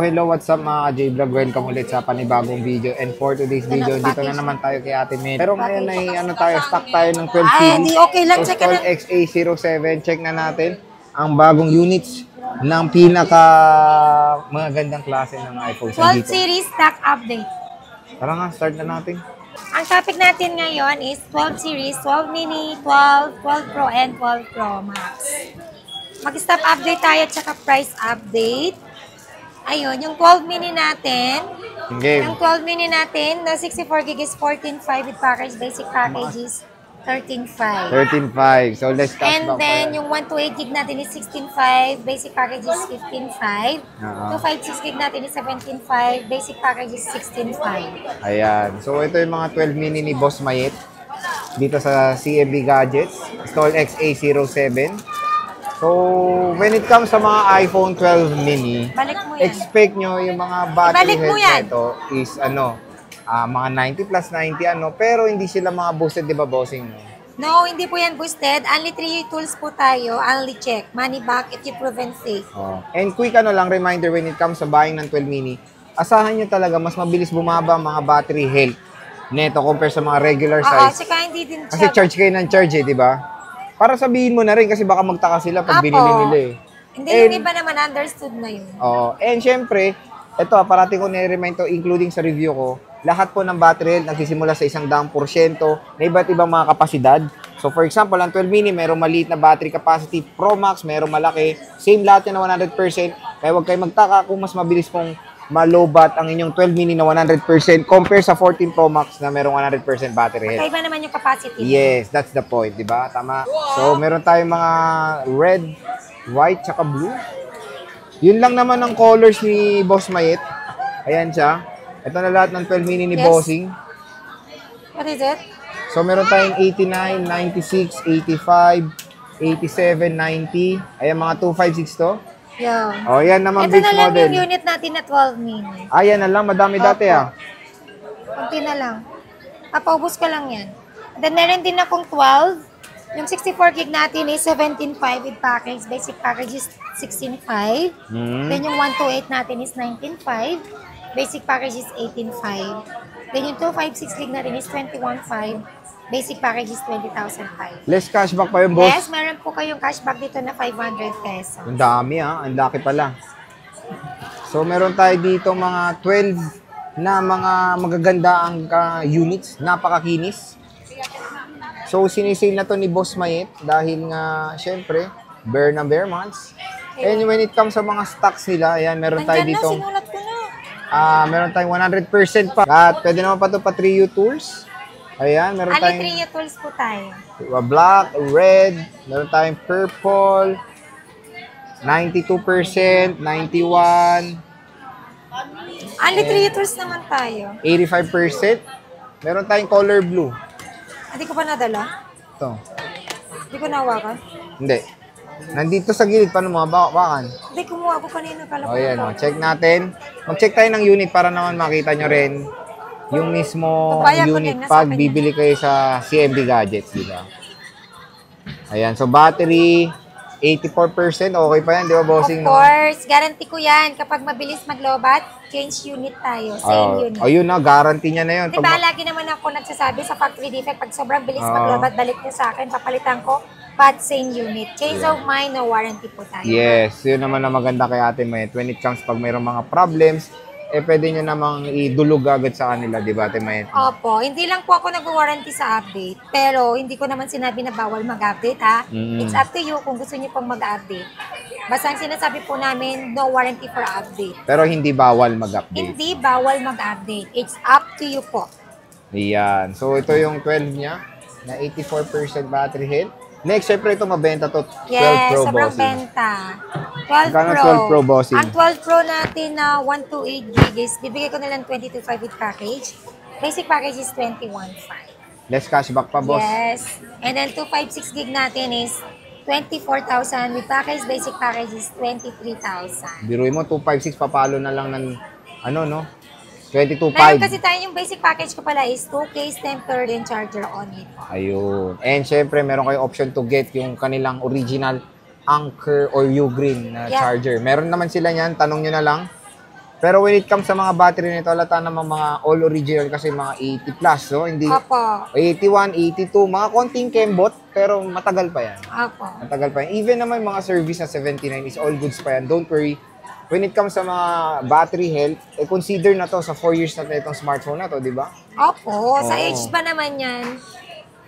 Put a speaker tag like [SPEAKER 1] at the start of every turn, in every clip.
[SPEAKER 1] hello, what's up mga J-Vlog? Welcome ulit sa panibagong video. And for today's video, dito na naman tayo kay Ate Med. Pero ngayon ay stock tayo ng 12 series.
[SPEAKER 2] Okay lang,
[SPEAKER 1] so, Stol XA07, check na natin ang bagong units ng pinaka mga gandang klase ng iPhone.
[SPEAKER 2] 12 series stock update.
[SPEAKER 1] Tara nga, start na natin.
[SPEAKER 2] Ang topic natin ngayon is 12 series, 12 mini, 12, 12 Pro, and 12 Pro Max. Mag-stop update tayo at saka price update. Ayun, yung 12 mini natin. Yung 12 mini natin, na 64GB is 14.5 with package. Basic package is 13.5.
[SPEAKER 1] 13.5. So, let's catch
[SPEAKER 2] And then, yung 128GB natin is 16.5. Basic package is 15.5. 256GB natin is 17.5. Basic package is 16.5.
[SPEAKER 1] Ayan. So, ito yung mga 12 mini ni Boss Mayet. Dito sa CMB Gadgets. Stol XA07. So, when it comes sa mga iPhone 12 mini, expect nyo yung mga battery health nito is mga 90 plus 90 pero hindi sila mga boosted, di ba, bossing?
[SPEAKER 2] No, hindi po yan boosted. Only 3 tools po tayo. Only check. Money back if you proven safe.
[SPEAKER 1] And quick reminder when it comes sa buying ng 12 mini, asahan nyo talaga mas mabilis bumaba mga battery health neto compare sa mga regular size.
[SPEAKER 2] Saka hindi din
[SPEAKER 1] kasi charge kayo ng charge, di ba? Para sabihin mo na rin kasi baka magtaka sila pag binili nila eh.
[SPEAKER 2] Hindi, yung iba naman understood na yun.
[SPEAKER 1] And syempre, ito parating ko nire-remind to including sa review ko, lahat po ng battery health nagsisimula sa 100% na iba't ibang mga kapasidad. So for example, ang 12 mini merong maliit na battery capacity, Pro Max merong malaki, same lahat yan na 100%. Kaya huwag kayo magtaka kung mas mabilis pong malobat ang inyong 12 mini na 100% compare sa 14 Pro Max na merong 100% battery health.
[SPEAKER 2] Kaiba naman yung capacity.
[SPEAKER 1] Yes, that's the point, di ba? Tama. So, meron tayong mga red, white, tsaka blue. Yun lang naman ang colors ni Boss Mayet. Ayan siya. Ito na lahat ng 12 mini ni Bossing.
[SPEAKER 2] What is it?
[SPEAKER 1] So, meron tayong 89, 96, 85, 87, 90. Ayan, mga 256 to.
[SPEAKER 2] Yeah.
[SPEAKER 1] Oh, yan naman
[SPEAKER 2] ito
[SPEAKER 1] base
[SPEAKER 2] na lang
[SPEAKER 1] model.
[SPEAKER 2] yung unit natin na 12 mini.
[SPEAKER 1] Yan na lang. Madami dati
[SPEAKER 2] Kunti na lang. Papaubos ka lang yan. Then, meron din akong 12. Yung 64GB natin is 17.5 with package. Basic package is 16.5. Then, yung 128 natin is 19.5. Basic package is 18.5. Then, yung 256GB natin is 21.5. Basic package is 20,005.
[SPEAKER 1] Less cashback pa yung boss?
[SPEAKER 2] Yes, meron po kayong cashback dito na 500 pesos.
[SPEAKER 1] Ang dami ang laki pala. So meron tayo dito mga 12 na mga magaganda ang units, napakakinis. So sinisale na to ni Boss Mayet dahil nga syempre, bare na bare months. And when it comes sa mga stocks nila, ayan, meron tayo dito.
[SPEAKER 2] Sinulat ko na.
[SPEAKER 1] Meron tayong 100% pa. At pwede naman pa ito pa 3U tools. Ayan, meron tayong
[SPEAKER 2] 3 tools po tayo.
[SPEAKER 1] Black, red, meron tayong purple, 92%, 91,
[SPEAKER 2] Only 3 tools naman tayo.
[SPEAKER 1] 85%. Meron tayong color blue.
[SPEAKER 2] Hindi ko pa nadala?
[SPEAKER 1] Ito.
[SPEAKER 2] Hindi ko nahawakan?
[SPEAKER 1] Hindi. Nandito sa gilid, paano mo hawakan?
[SPEAKER 2] Hindi, kumuha ko kanina.
[SPEAKER 1] Ayan, check natin. Mag-check tayo ng unit para naman makita nyo rin yung mismo unit pag bibili kayo sa CMB Gadgets, di ba? Ayan, so battery, 84%, okay pa yan, di ba, bossing?
[SPEAKER 2] Of course, guarantee ko yan. Kapag mabilis maglobat, change unit tayo, same unit.
[SPEAKER 1] Yun na, guarantee niya na yun.
[SPEAKER 2] Diba, lagi naman ako nagsasabi sa factory defect, pag sobrang bilis maglobat, balik nyo sa akin, papalitan ko, but same unit. Change of mind, no warranty po tayo. Yes,
[SPEAKER 1] yun naman na maganda kay Ate Mayet. When it comes pag mayroong mga problems, pwede nyo namang idulog agad sa kanila, di ba, Ate Mayet?
[SPEAKER 2] Opo, hindi lang po ako nag-warranty sa update, pero hindi ko naman sinabi na bawal mag-update, ha? It's up to you kung gusto nyo pong mag-update. Basta ang sinasabi po namin, no warranty for update.
[SPEAKER 1] Pero hindi bawal mag-update?
[SPEAKER 2] Hindi bawal mag-update. It's up to you po.
[SPEAKER 1] Ayan. So, ito yung 12 niya, na 84% battery health. Next, syempre ito mabenta to 12 Pro
[SPEAKER 2] sobrang
[SPEAKER 1] bossing.
[SPEAKER 2] benta. 12 Pro.
[SPEAKER 1] 12 Pro bossing.
[SPEAKER 2] Ang 12 Pro natin na 128GB is, bibigay ko na lang 22.5 with package. Basic package is 21.5.
[SPEAKER 1] Less cashback pa, boss.
[SPEAKER 2] Yes. And then 256GB natin is 24,000 with package. Basic package is 23,000.
[SPEAKER 1] Biruin mo, 256 papalo na lang ng 22.5.
[SPEAKER 2] Meron kasi tayo yung basic package ko pala is 2 case, temper, and charger only.
[SPEAKER 1] Ayun. And syempre, meron kayo option to get yung kanilang original Anker or Ugreen na charger. Meron naman sila niyan. Tanong nyo na lang. Pero when it comes sa mga battery nito, halata namang mga all original kasi mga 80 plus, so hindi
[SPEAKER 2] Opo.
[SPEAKER 1] 81, 82, mga konting kembot, pero matagal pa yan.
[SPEAKER 2] Opo.
[SPEAKER 1] Matagal pa yan. Even naman mga service na 79 is all goods pa yan. Don't worry. When it comes sa mga battery health, consider na to sa 4 years na itong smartphone na to, di ba?
[SPEAKER 2] Opo. Sa
[SPEAKER 1] Oo.
[SPEAKER 2] age ba naman yan,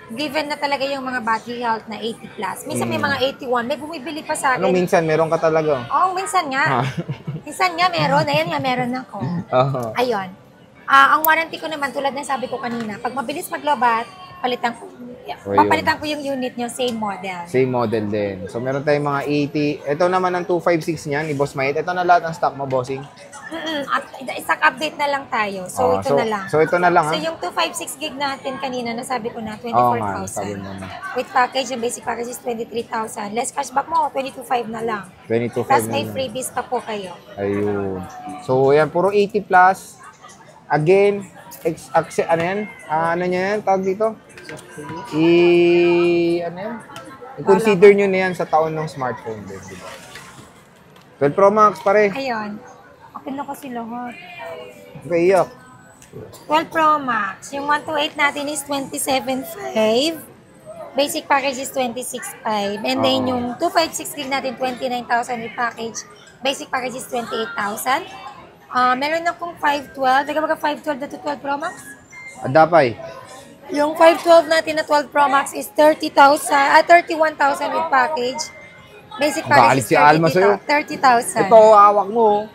[SPEAKER 2] given na talaga yung mga battery health na 80 plus. Minsan may mga 81. May bumibili pa sa
[SPEAKER 1] Ano
[SPEAKER 2] akin.
[SPEAKER 1] minsan, meron ka talaga.
[SPEAKER 2] Oo, minsan nga.
[SPEAKER 1] Ha?
[SPEAKER 2] Minsan nga meron. Ayan nga, meron ako.
[SPEAKER 1] Oo.
[SPEAKER 2] Ayun. Ang warranty ko naman, tulad ng sabi ko kanina, pag mabilis maglobat, papalitan ko yung unit nyo, same model.
[SPEAKER 1] Same model din. So, meron tayong mga 80. Ito naman ang 256 niyan, ni Boss Mayet. Ito na lahat ng stock mo, bossing.
[SPEAKER 2] At isang update na lang tayo. So, ito na lang.
[SPEAKER 1] So, ito na lang, ha?
[SPEAKER 2] So, yung 256 gig natin kanina, nasabi ko na,
[SPEAKER 1] Oo nga, sabi
[SPEAKER 2] 24,000.
[SPEAKER 1] mo na.
[SPEAKER 2] With package, yung basic package is 23,000. Less cashback mo, 22,500 na lang.
[SPEAKER 1] 22.5
[SPEAKER 2] Plus
[SPEAKER 1] na
[SPEAKER 2] may
[SPEAKER 1] lang.
[SPEAKER 2] freebies pa po kayo.
[SPEAKER 1] Ayun. So, yan, puro 80 plus. Again, ano yan? Ano niya yan? Tawag dito? Ano yan? I-consider nyo na yan sa taon ng smartphone din, di ba? 12 Pro Max, pare.
[SPEAKER 2] Ayun. Akin na kasi lahat.
[SPEAKER 1] Okay, iyak.
[SPEAKER 2] 12 Pro Max. Yung 128 natin is 27.5. Basic package is 26.5. And then
[SPEAKER 1] Oo.
[SPEAKER 2] yung 256 gig natin, 29,000 with package. Basic package is 28,000. Meron akong 512. Daga baga 512 na to 12 Pro Max?
[SPEAKER 1] Adapay.
[SPEAKER 2] Yung 512 natin na 12 Pro Max is 31,000 with package. Basic
[SPEAKER 1] Ang
[SPEAKER 2] package
[SPEAKER 1] galit
[SPEAKER 2] is
[SPEAKER 1] si Alma sa'yo.
[SPEAKER 2] 30,000.
[SPEAKER 1] Ito, hawak mo.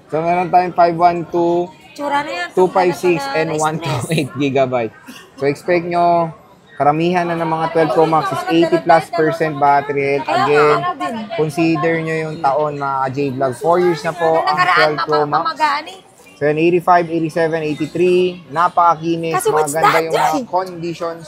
[SPEAKER 1] So, meron tayong 512,
[SPEAKER 2] Tsura na yan.
[SPEAKER 1] 256,
[SPEAKER 2] Wala
[SPEAKER 1] and
[SPEAKER 2] na stress.
[SPEAKER 1] 128 gigabyte. So, expect nyo, karamihan na ng mga 12 Pro Max is 80 plus % battery health. Again, consider nyo yung taon, mga J-Vlog. 4 years na po ang
[SPEAKER 2] Nakaraan,
[SPEAKER 1] 12 Pro Max.
[SPEAKER 2] mapapamagaan eh.
[SPEAKER 1] So, yan, 85, 87, 83. Napakakinis.
[SPEAKER 2] Kasi what's
[SPEAKER 1] Maganda
[SPEAKER 2] that,
[SPEAKER 1] yung mga
[SPEAKER 2] Jay?
[SPEAKER 1] conditions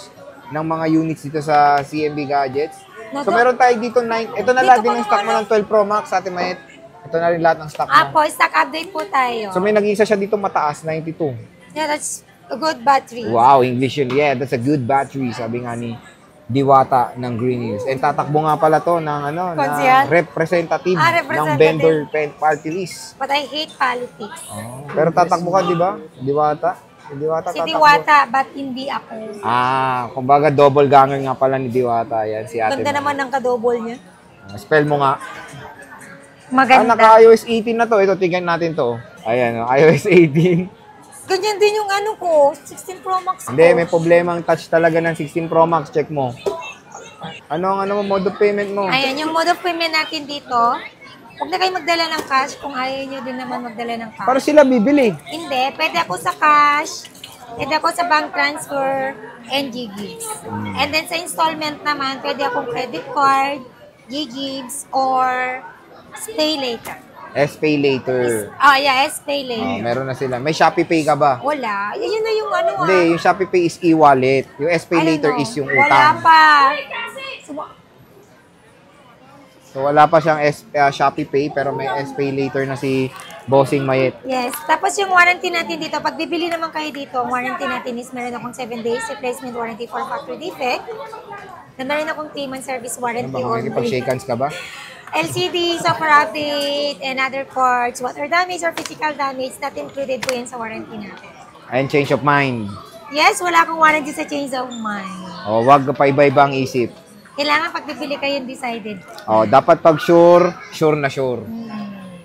[SPEAKER 1] ng mga units dito sa CMB Gadgets. So,
[SPEAKER 2] Nado-
[SPEAKER 1] meron tayo dito, ito na
[SPEAKER 2] Dito
[SPEAKER 1] lahat din
[SPEAKER 2] pa
[SPEAKER 1] ng stock mo
[SPEAKER 2] naman,
[SPEAKER 1] ng 12 Pro Max, Ate Mayet. Ito na rin lahat ng stock mo.
[SPEAKER 2] Apo, stock update po tayo.
[SPEAKER 1] So, may nag-isa siya dito mataas, 92.
[SPEAKER 2] Yeah, that's a good battery.
[SPEAKER 1] Wow, English yun. Yeah, that's a good battery, sabi nga ni Diwata ng Green Hills. And tatakbo nga pala to ng
[SPEAKER 2] Konsyal?
[SPEAKER 1] na representative ng
[SPEAKER 2] Representative.
[SPEAKER 1] vendor party list.
[SPEAKER 2] But I hate politics.
[SPEAKER 1] Pero tatakbo ka, di ba? Diwata? Si Diwata
[SPEAKER 2] Si
[SPEAKER 1] tatakbo.
[SPEAKER 2] Diwata, but hindi ako.
[SPEAKER 1] Kumbaga double ganger nga pala ni Diwata. Yan, si Ate.
[SPEAKER 2] Ganda naman ng kadouble niya.
[SPEAKER 1] Spell mo nga.
[SPEAKER 2] Maganda.
[SPEAKER 1] Naka-iOS 18 na to. Ito, tingnan natin to. Ayan, iOS 18.
[SPEAKER 2] Ganyan din yung ano ko, 16 Pro Max ko.
[SPEAKER 1] Hindi, may problemang touch talaga ng 16 Pro Max. Check mo. Ano mo, mode of payment mo?
[SPEAKER 2] Ayan, yung mode of payment natin dito. Huwag na kayo magdala ng cash kung ayaw nyo din naman magdala ng cash.
[SPEAKER 1] Para sila bibili.
[SPEAKER 2] Hindi, pwede ako sa cash, pwede ako sa bank transfer, and Ggigs. And then sa installment naman, pwede akong credit card, Ggigs, or Pay Later.
[SPEAKER 1] S-Pay later.
[SPEAKER 2] Yeah, S-Pay Later.
[SPEAKER 1] Meron na sila. May Shopee Pay ka ba?
[SPEAKER 2] Wala. Yun na yung ano
[SPEAKER 1] Hindi, yung Shopee Pay is e-wallet. Yung S-Pay
[SPEAKER 2] I don't
[SPEAKER 1] later
[SPEAKER 2] know.
[SPEAKER 1] is yung
[SPEAKER 2] Wala
[SPEAKER 1] utang.
[SPEAKER 2] pa.
[SPEAKER 1] So wala pa siyang Shopee Pay pero may S-Pay later na si Bossing Mayet.
[SPEAKER 2] Yes. Tapos yung warranty natin dito, pag bibili naman kayo dito, ang warranty natin is meron akong 7 days replacement warranty for factory defect. Na meron akong 3 month service
[SPEAKER 1] Ano
[SPEAKER 2] warranty
[SPEAKER 1] ba?
[SPEAKER 2] on
[SPEAKER 1] Makikipag-shake hands ka ba?
[SPEAKER 2] LCD, software update, and other parts, water damage or physical damage, not included po yan sa warranty natin.
[SPEAKER 1] And change of mind.
[SPEAKER 2] Yes, wala akong warranty sa change of mind.
[SPEAKER 1] O, wag pa iba-iba ang isip.
[SPEAKER 2] Kailangan pag bibili kayo decided.
[SPEAKER 1] O, dapat pag sure, sure na sure.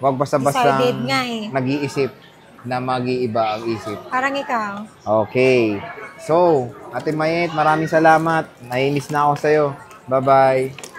[SPEAKER 1] Wag basta-basta
[SPEAKER 2] Decided nga eh.
[SPEAKER 1] nag-iisip na mag-iiba ang isip.
[SPEAKER 2] Parang ikaw.
[SPEAKER 1] Okay. So, Ate Mayet, maraming salamat. Nainis na ako sa'yo. Bye-bye.